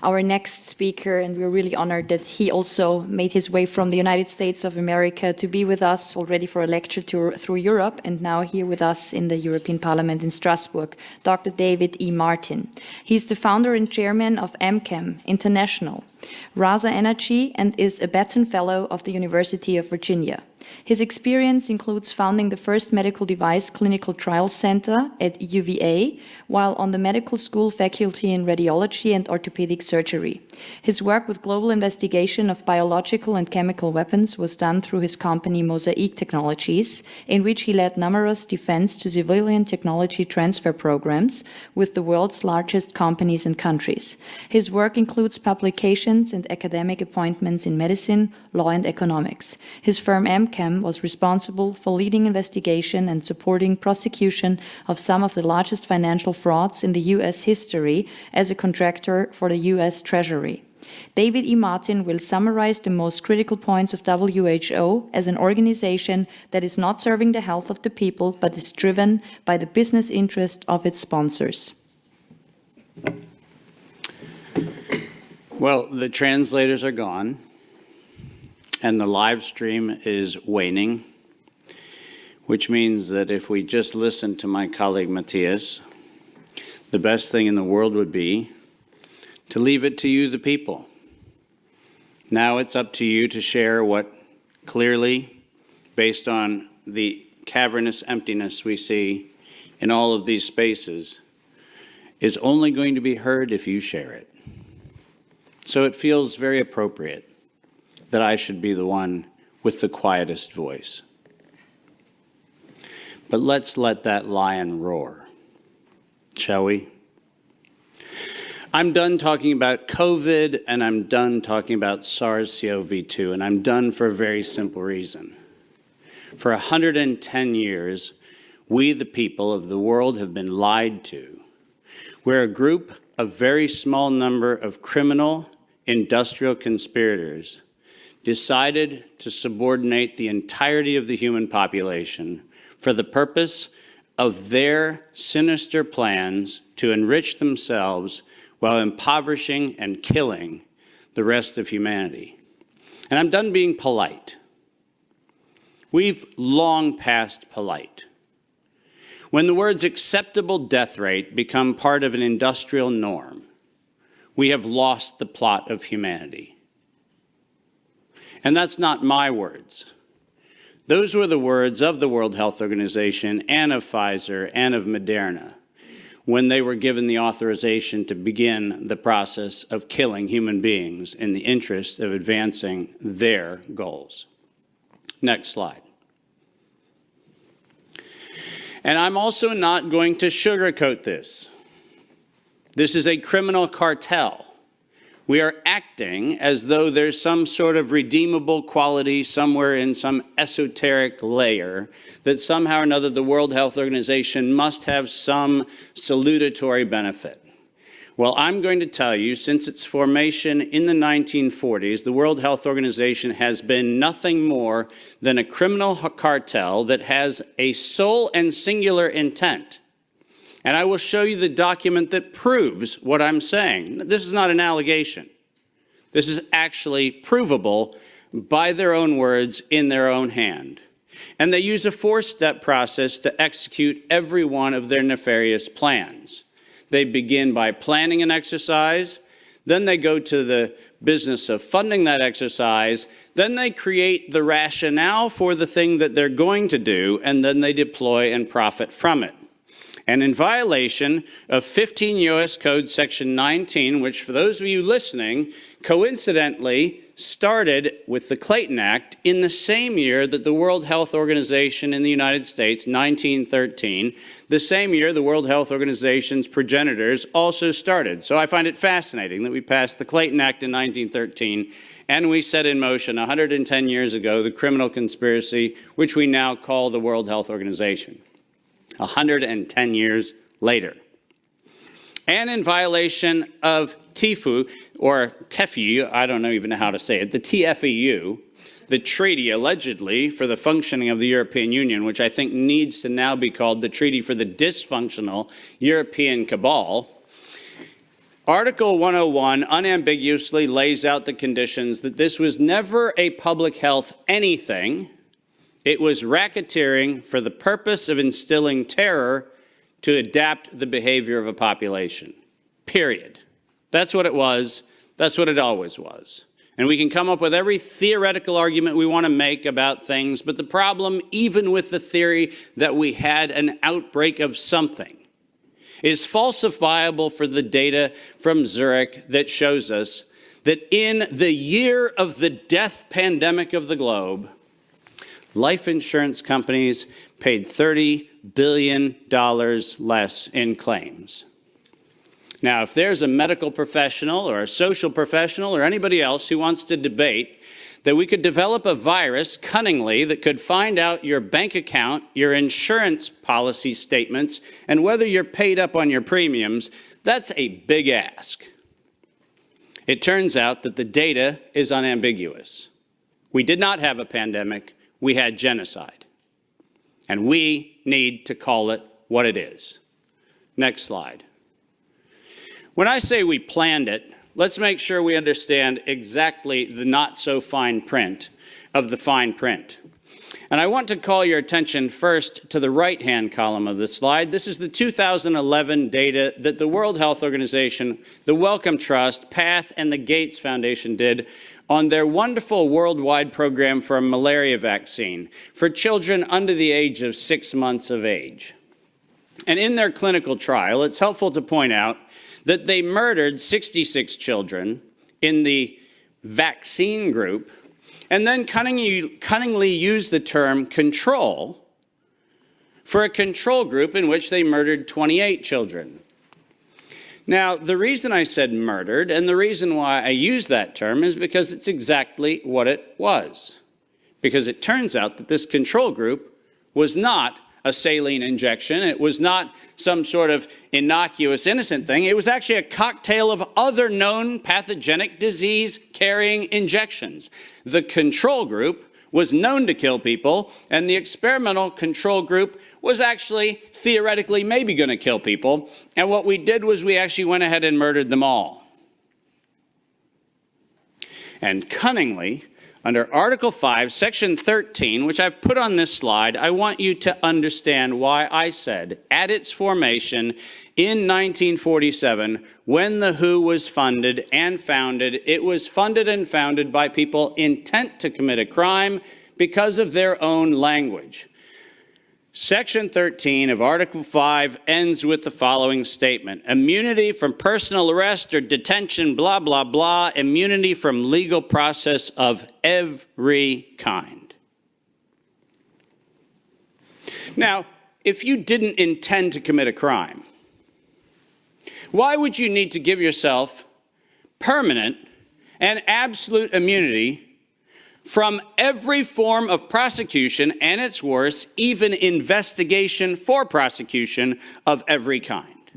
our next speaker, and we're really honored that he also made his way from the United States of America to be with us already for a lecture tour through Europe, and now here with us in the European Parliament in Strasbourg, Dr. David E. Martin. He's the founder and chairman of MChem International, Rasa Energy, and is a Baton Fellow of the University of Virginia. His experience includes founding the first medical device clinical trial center at UVA, while on the medical school faculty in radiology and orthopedic surgery. His work with global investigation of biological and chemical weapons was done through his company Mosaic Technologies, in which he led numerous defense to civilian technology transfer programs with the world's largest companies and countries. His work includes publications and academic appointments in medicine, law, and economics. His firm MChem was responsible for leading investigation and supporting prosecution of some of the largest financial frauds in the U.S. history as a contractor for the U.S. Treasury. David E. Martin will summarize the most critical points of WHO as an organization that is not serving the health of the people, but is driven by the business interest of its sponsors. Well, the translators are gone, and the live stream is waning, which means that if we just listen to my colleague Matthias, the best thing in the world would be to leave it to you, the people. Now it's up to you to share what clearly, based on the cavernous emptiness we see in all of these spaces, is only going to be heard if you share it. So it feels very appropriate that I should be the one with the quietest voice. But let's let that lion roar, shall we? I'm done talking about COVID, and I'm done talking about SARS-CoV-2, and I'm done for a very simple reason. For 110 years, we, the people of the world, have been lied to. We're a group of very small number of criminal industrial conspirators decided to subordinate the entirety of the human population for the purpose of their sinister plans to enrich themselves while impoverishing and killing the rest of humanity. And I'm done being polite. We've long passed polite. When the words acceptable death rate become part of an industrial norm, we have lost the plot of humanity. And that's not my words. Those were the words of the World Health Organization and of Pfizer and of Moderna when they were given the authorization to begin the process of killing human beings in the interest of advancing their goals. Next slide. And I'm also not going to sugarcoat this. This is a criminal cartel. We are acting as though there's some sort of redeemable quality somewhere in some esoteric layer that somehow or another the World Health Organization must have some salutatory benefit. Well, I'm going to tell you, since its formation in the 1940s, the World Health Organization has been nothing more than a criminal cartel that has a sole and singular intent. And I will show you the document that proves what I'm saying. This is not an allegation. This is actually provable by their own words in their own hand. And they use a four-step process to execute every one of their nefarious plans. They begin by planning an exercise, then they go to the business of funding that exercise, then they create the rationale for the thing that they're going to do, and then they deploy and profit from it. And in violation of 15 U.S. Code Section 19, which for those of you listening, coincidentally started with the Clayton Act in the same year that the World Health Organization in the United States, 1913, the same year the World Health Organization's progenitors also started. So I find it fascinating that we passed the Clayton Act in 1913 and we set in motion 110 years ago the criminal conspiracy which we now call the World Health Organization. 110 years later. And in violation of TIFU, or TEFU, I don't even know how to say it, the TFEU, the treaty allegedly for the functioning of the European Union, which I think needs to now be called the Treaty for the Dysfunctional European Cabal, Article 101 unambiguously lays out the conditions that this was never a public health anything. It was racketeering for the purpose of instilling terror to adapt the behavior of a population. Period. That's what it was. That's what it always was. And we can come up with every theoretical argument we want to make about things, but the problem, even with the theory that we had an outbreak of something, is falsifiable for the data from Zurich that shows us that in the year of the death pandemic of the globe, life insurance companies paid $30 billion less in claims. Now, if there's a medical professional or a social professional or anybody else who wants to debate that we could develop a virus cunningly that could find out your bank account, your insurance policy statements, and whether you're paid up on your premiums, that's a big ask. It turns out that the data is unambiguous. We did not have a pandemic, we had genocide. And we need to call it what it is. Next slide. When I say we planned it, let's make sure we understand exactly the not-so-fine print of the fine print. And I want to call your attention first to the right-hand column of this slide. This is the 2011 data that the World Health Organization, the Wellcome Trust, PATH, and the Gates Foundation did on their wonderful worldwide program for a malaria vaccine for children under the age of 6 months of age. And in their clinical trial, it's helpful to point out that they murdered 66 children in the vaccine group and then cunningly used the term control for a control group in which they murdered 28 children. Now, the reason I said murdered and the reason why I use that term is because it's exactly what it was. Because it turns out that this control group was not a saline injection. It was not some sort of innocuous, innocent thing. It was actually a cocktail of other known pathogenic disease-carrying injections. The control group was known to kill people, and the experimental control group was actually theoretically maybe going to kill people. And what we did was we actually went ahead and murdered them all. And cunningly, under Article 5, Section 13, which I've put on this slide, I want you to understand why I said, at its formation in 1947, when the WHO was funded and founded, it was funded and founded by people intent to commit a crime because of their own language. Section 13 of Article 5 ends with the following statement: immunity from personal arrest or detention, blah, blah, blah, immunity from legal process of every kind. Now, if you didn't intend to commit a crime, why would you need to give yourself permanent and absolute immunity from every form of prosecution, and it's worse, even investigation for prosecution of every kind?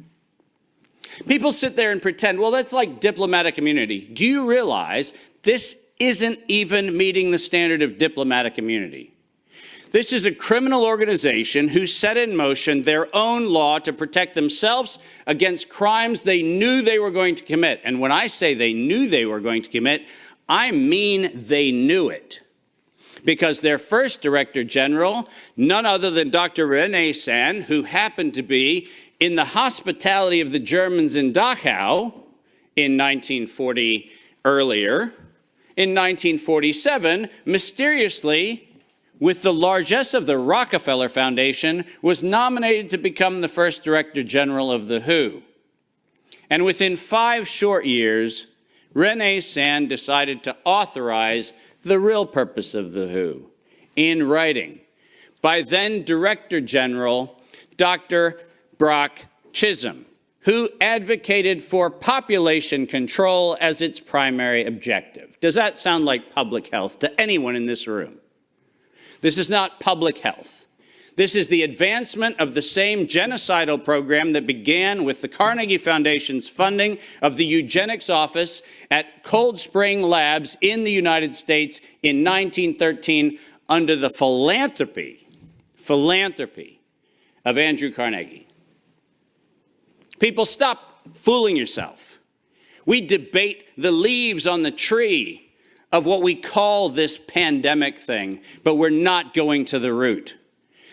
People sit there and pretend, well, that's like diplomatic immunity. Do you realize this isn't even meeting the standard of diplomatic immunity? This is a criminal organization who set in motion their own law to protect themselves against crimes they knew they were going to commit. And when I say they knew they were going to commit, I mean they knew it, because their first Director General, none other than Dr. René Sand, who happened to be in the hospitality of the Germans in Dachau in 1940 earlier, in 1947, mysteriously, with the largesse of the Rockefeller Foundation, was nominated to become the first Director General of the WHO. And within 5 short years, René Sand decided to authorize the real purpose of the WHO in writing by then Director General Dr. Brock Chisholm, who advocated for population control as its primary objective. Does that sound like public health to anyone in this room? This is not public health. This is the advancement of the same genocidal program that began with the Carnegie Foundation's funding of the eugenics office at Cold Spring Labs in the United States in 1913 under the philanthropy of Andrew Carnegie. People, stop fooling yourself. We debate the leaves on the tree of what we call this pandemic thing, but we're not going to the root.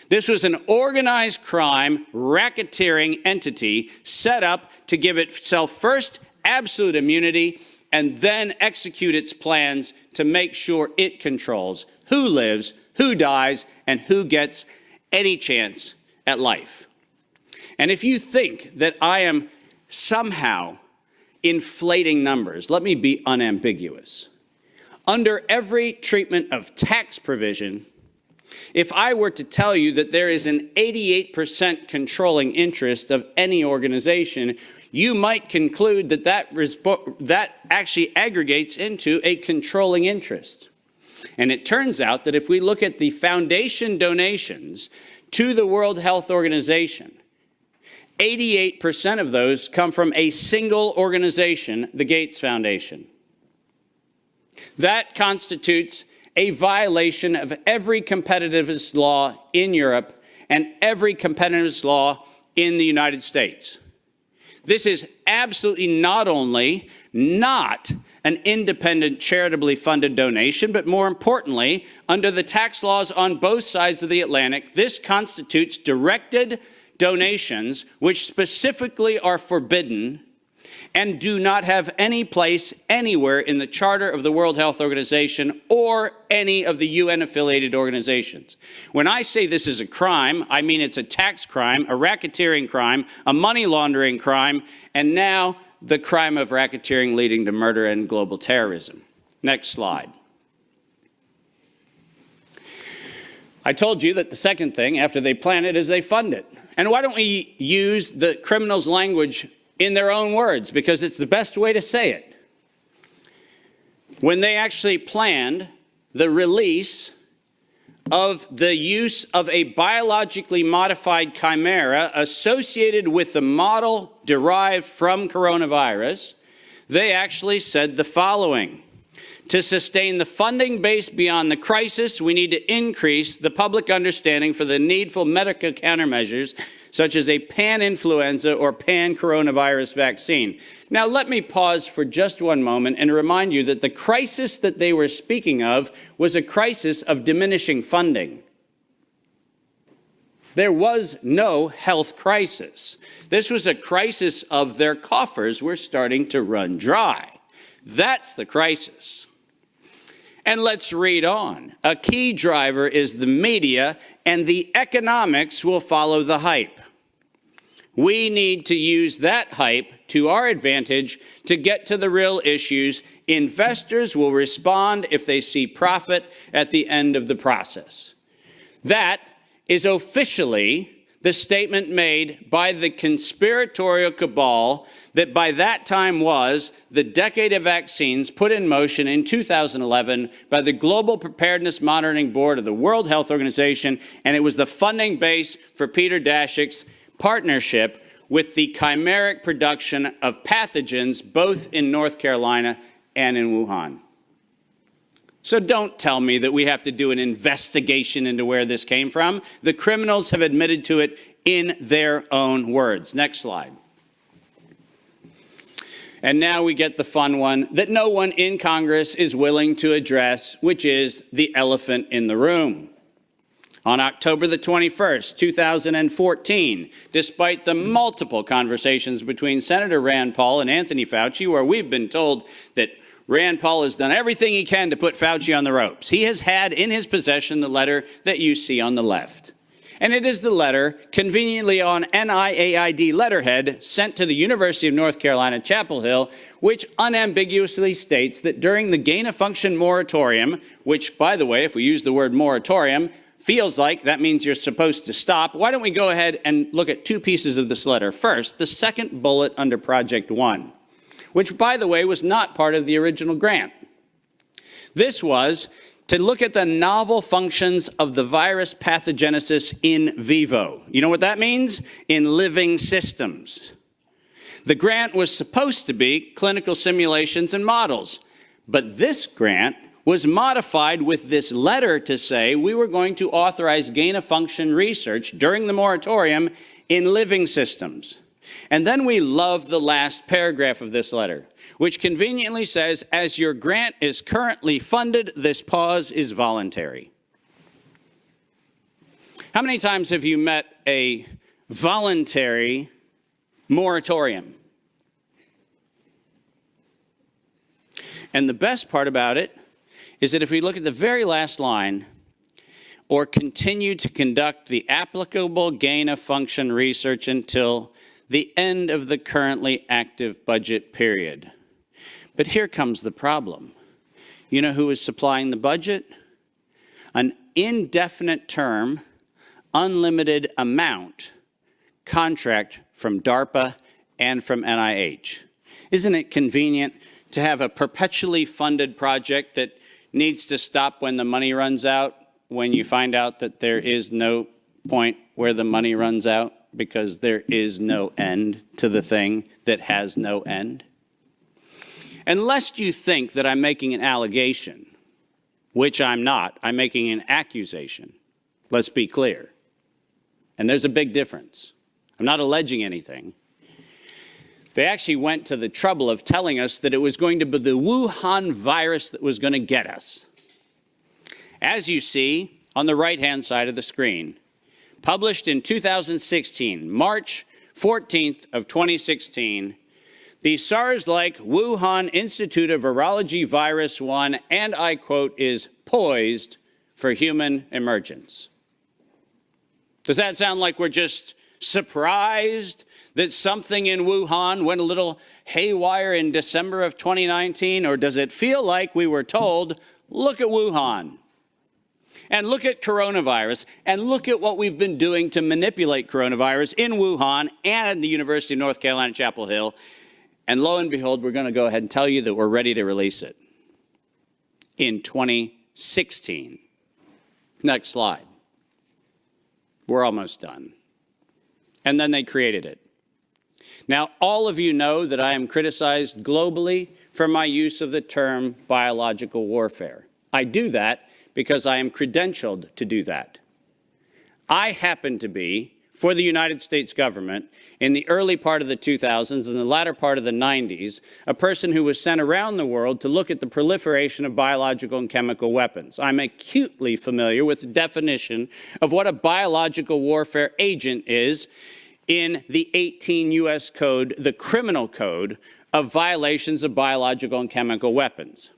This was an organized crime, racketeering entity set up to give itself first absolute immunity and then execute its plans to make sure it controls who lives, who dies, and who gets any chance at life. And if you think that I am somehow inflating numbers, let me be unambiguous. Under every treatment of tax provision, if I were to tell you that there is an 88% controlling interest of any organization, you might conclude that that actually aggregates into a controlling interest. And it turns out that if we look at the foundation donations to the World Health Organization, 88% of those come from a single organization, the Gates Foundation. That constitutes a violation of every competitiveness law in Europe and every competitiveness law in the United States. This is absolutely not only not an independent, charitably funded donation, but more importantly, under the tax laws on both sides of the Atlantic, this constitutes directed donations which specifically are forbidden and do not have any place anywhere in the Charter of the World Health Organization or any of the UN-affiliated organizations. When I say this is a crime, I mean it's a tax crime, a racketeering crime, a money laundering crime, and now the crime of racketeering leading to murder and global terrorism. Next slide. I told you that the second thing after they plan it is they fund it. And why don't we use the criminals' language in their own words, because it's the best way to say it. When they actually planned the release of the use of a biologically modified chimera associated with the model derived from coronavirus, they actually said the following: to sustain the funding base beyond the crisis, we need to increase the public understanding for the needful medical countermeasures, such as a pan-influenza or pan-coronavirus vaccine. Now, let me pause for just one moment and remind you that the crisis that they were speaking of was a crisis of diminishing funding. There was no health crisis. This was a crisis of their coffers were starting to run dry. That's the crisis. And let's read on. A key driver is the media, and the economics will follow the hype. We need to use that hype to our advantage to get to the real issues. Investors will respond if they see profit at the end of the process. That is officially the statement made by the conspiratorial cabal that by that time was the decade of vaccines put in motion in 2011 by the Global Preparedness Monitoring Board of the World Health Organization, and it was the funding base for Peter Daszak's partnership with the chimeric production of pathogens both in North Carolina and in Wuhan. So don't tell me that we have to do an investigation into where this came from. The criminals have admitted to it in their own words. Next slide. And now we get the fun one that no one in Congress is willing to address, which is the elephant in the room. On October the 21st, 2014, despite the multiple conversations between Senator Rand Paul and Anthony Fauci, where we've been told that Rand Paul has done everything he can to put Fauci on the ropes, he has had in his possession the letter that you see on the left. And it is the letter, conveniently on NIAID letterhead, sent to the University of North Carolina, Chapel Hill, which unambiguously states that during the gain-of-function moratorium, which, by the way, if we use the word moratorium, feels like that means you're supposed to stop. Why don't we go ahead and look at two pieces of this letter. First, the second bullet under Project 1, which, by the way, was not part of the original grant. This was to look at the novel functions of the virus pathogenesis in vivo. You know what that means? In living systems. The grant was supposed to be clinical simulations and models, but this grant was modified with this letter to say we were going to authorize gain-of-function research during the moratorium in living systems. And then we love the last paragraph of this letter, which conveniently says, as your grant is currently funded, this pause is voluntary. How many times have you met a voluntary moratorium? And the best part about it is that if we look at the very last line, or continue to conduct the applicable gain-of-function research until the end of the currently active budget period. But here comes the problem. You know who is supplying the budget? An indefinite term, unlimited amount contract from DARPA and from NIH. Isn't it convenient to have a perpetually funded project that needs to stop when the money runs out, when you find out that there is no point where the money runs out because there is no end to the thing that has no end? And lest you think that I'm making an allegation, which I'm not, I'm making an accusation. Let's be clear. And there's a big difference. I'm not alleging anything. They actually went to the trouble of telling us that it was going to be the Wuhan virus that was going to get us. As you see on the right-hand side of the screen, published in 2016, March 14th of 2016, the SARS-like Wuhan Institute of Virology Virus 1, and I quote, is poised for human emergence. Does that sound like we're just surprised that something in Wuhan went a little haywire in December of 2019? Or does it feel like we were told, look at Wuhan, and look at coronavirus, and look at what we've been doing to manipulate coronavirus in Wuhan and at the University of North Carolina, Chapel Hill, and lo and behold, we're going to go ahead and tell you that we're ready to release it in 2016. Next slide. We're almost done. And then they created it. Now, all of you know that I am criticized globally for my use of the term biological warfare. I do that because I am credentialed to do that. I happen to be, for the United States government, in the early part of the 2000s and the latter part of the 90s, a person who was sent around the world to look at the proliferation of biological and chemical weapons. I'm acutely familiar with the definition of what a biological warfare agent is in the 18 U.S. Code, the criminal code of violations of biological and chemical weapons.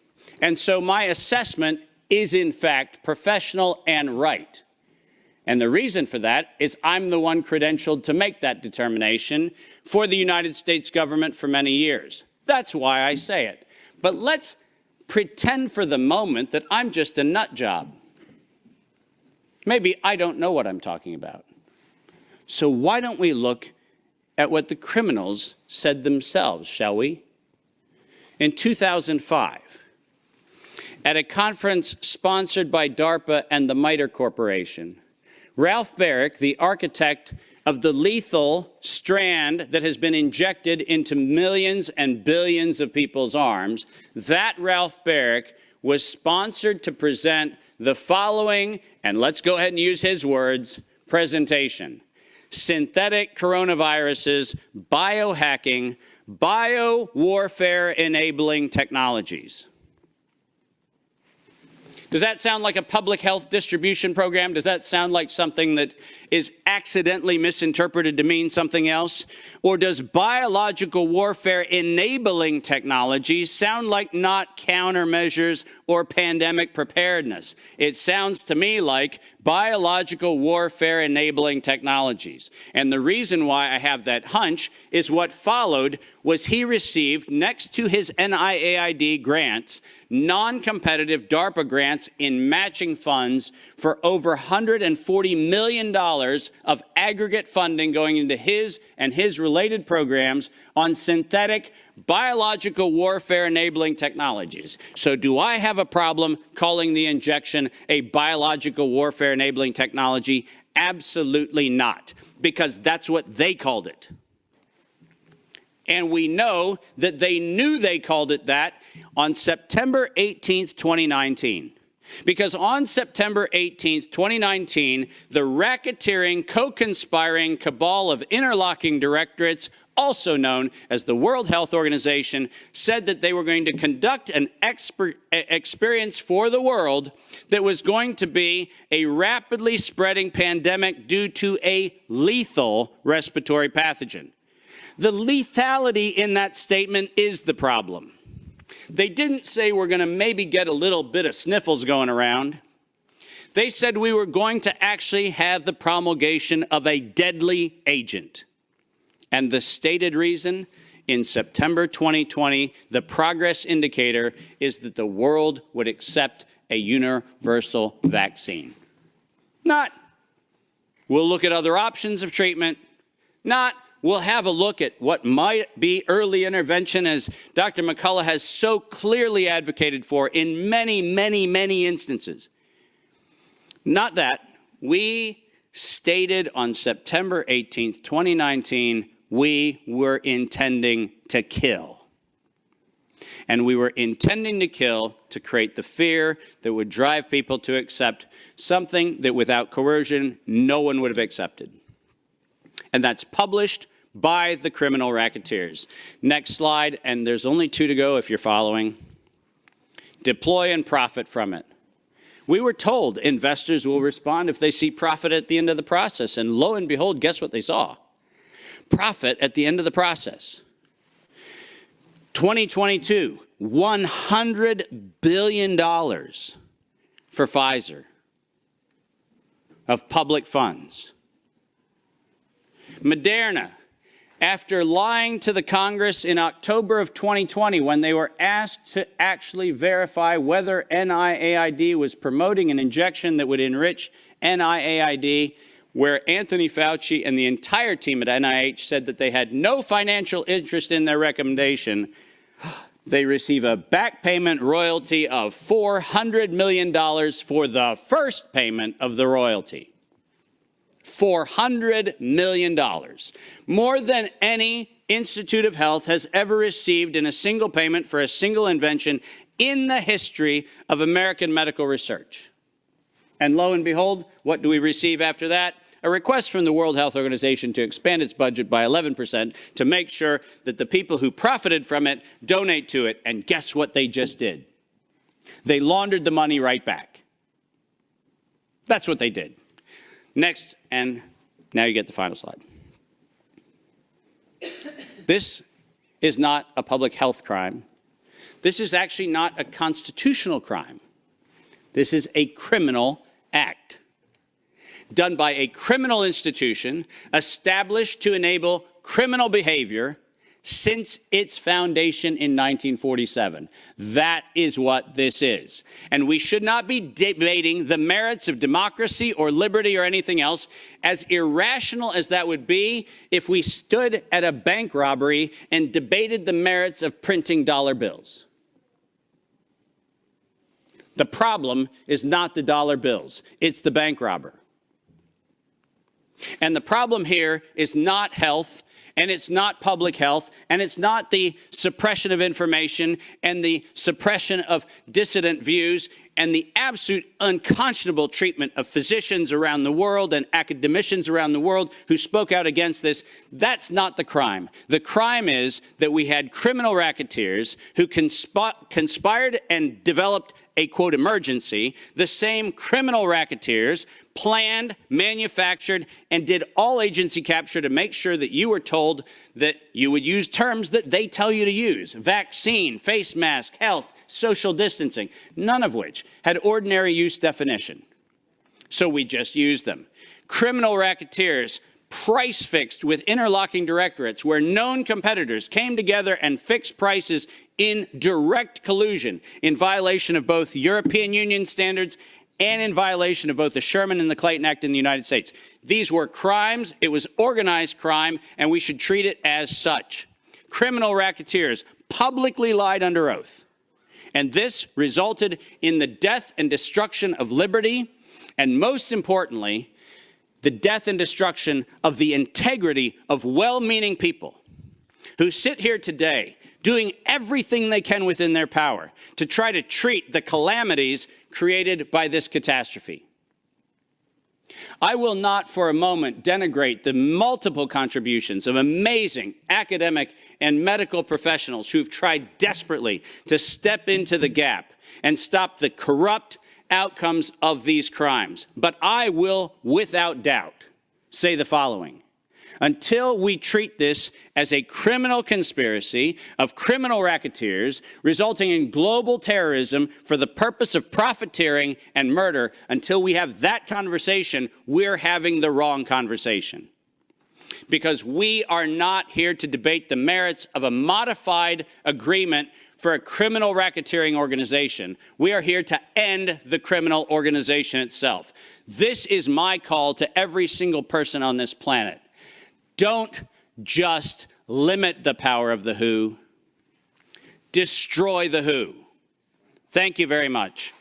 And so my assessment is, in fact, professional and right. And the reason for that is I'm the one credentialed to make that determination for the United States government for many years. That's why I say it. But let's pretend for the moment that I'm just a nut job. Maybe I don't know what I'm talking about. So why don't we look at what the criminals said themselves, shall we? In 2005, at a conference sponsored by DARPA and the MITRE Corporation, Ralph Baric, the architect of the lethal strand that has been injected into millions and billions of people's arms, that Ralph Baric was sponsored to present the following, and let's go ahead and use his words, presentation: synthetic coronaviruses, biohacking, bio-warfare enabling technologies. Does that sound like a public health distribution program? Does that sound like something that is accidentally misinterpreted to mean something else? Or does biological warfare enabling technologies sound like not countermeasures or pandemic preparedness? It sounds to me like biological warfare enabling technologies. And the reason why I have that hunch is what followed was he received, next to his NIAID grants, non-competitive DARPA grants in matching funds for over $140 million of aggregate funding going into his and his related programs on synthetic biological warfare enabling technologies. So do I have a problem calling the injection a biological warfare enabling technology? Absolutely not, because that's what they called it. And we know that they knew they called it that on September 18th, 2019. Because on September 18th, 2019, the racketeering, co-conspiring cabal of interlocking directorates, also known as the World Health Organization, said that they were going to conduct an experience for the world that was going to be a rapidly spreading pandemic due to a lethal respiratory pathogen. The lethality in that statement is the problem. They didn't say we're going to maybe get a little bit of sniffles going around. They said we were going to actually have the promulgation of a deadly agent. And the stated reason, in September 2020, the progress indicator is that the world would accept a universal vaccine. Not, we'll look at other options of treatment. Not, we'll have a look at what might be early intervention, as Dr. McCullough has so clearly advocated for in many, many, many instances. Not that. We stated on September 18th, 2019, we were intending to kill. And we were intending to kill to create the fear that would drive people to accept something that without coercion, no one would have accepted. And that's published by the criminal racketeers. Next slide, and there's only 2 to go if you're following. Deploy and profit from it. We were told investors will respond if they see profit at the end of the process, and lo and behold, guess what they saw? Profit at the end of the process. 2022, $100 billion for Pfizer of public funds. Moderna, after lying to the Congress in October of 2020 when they were asked to actually verify whether NIAID was promoting an injection that would enrich NIAID, where Anthony Fauci and the entire team at NIH said that they had no financial interest in their recommendation, they receive a back payment royalty of $400 million for the first payment of the royalty. $400 million. More than any Institute of Health has ever received in a single payment for a single invention in the history of American medical research. And lo and behold, what do we receive after that? A request from the World Health Organization to expand its budget by 11% to make sure that the people who profited from it donate to it. And guess what they just did? They laundered the money right back. That's what they did. Next, and now you get the final slide. This is not a public health crime. This is actually not a constitutional crime. This is a criminal act done by a criminal institution established to enable criminal behavior since its foundation in 1947. That is what this is. And we should not be debating the merits of democracy or liberty or anything else, as irrational as that would be if we stood at a bank robbery and debated the merits of printing dollar bills. The problem is not the dollar bills, it's the bank robber. And the problem here is not health, and it's not public health, and it's not the suppression of information and the suppression of dissident views and the absolute unconscionable treatment of physicians around the world and academicians around the world who spoke out against this. That's not the crime. The crime is that we had criminal racketeers who conspired and developed a, quote, emergency. The same criminal racketeers planned, manufactured, and did all agency capture to make sure that you were told that you would use terms that they tell you to use: vaccine, face mask, health, social distancing, none of which had ordinary use definition. So we just used them. Criminal racketeers price fixed with interlocking directorates where known competitors came together and fixed prices in direct collusion, in violation of both European Union standards and in violation of both the Sherman and the Clayton Act in the United States. These were crimes. It was organized crime, and we should treat it as such. Criminal racketeers publicly lied under oath. And this resulted in the death and destruction of liberty, and most importantly, the death and destruction of the integrity of well-meaning people who sit here today doing everything they can within their power to try to treat the calamities created by this catastrophe. I will not for a moment denigrate the multiple contributions of amazing academic and medical professionals who've tried desperately to step into the gap and stop the corrupt outcomes of these crimes. But I will, without doubt, say the following. Until we treat this as a criminal conspiracy of criminal racketeers resulting in global terrorism for the purpose of profiteering and murder, until we have that conversation, we're having the wrong conversation. Because we are not here to debate the merits of a modified agreement for a criminal racketeering organization. We are here to end the criminal organization itself. This is my call to every single person on this planet. Don't just limit the power of the WHO. Destroy the WHO. Thank you very much.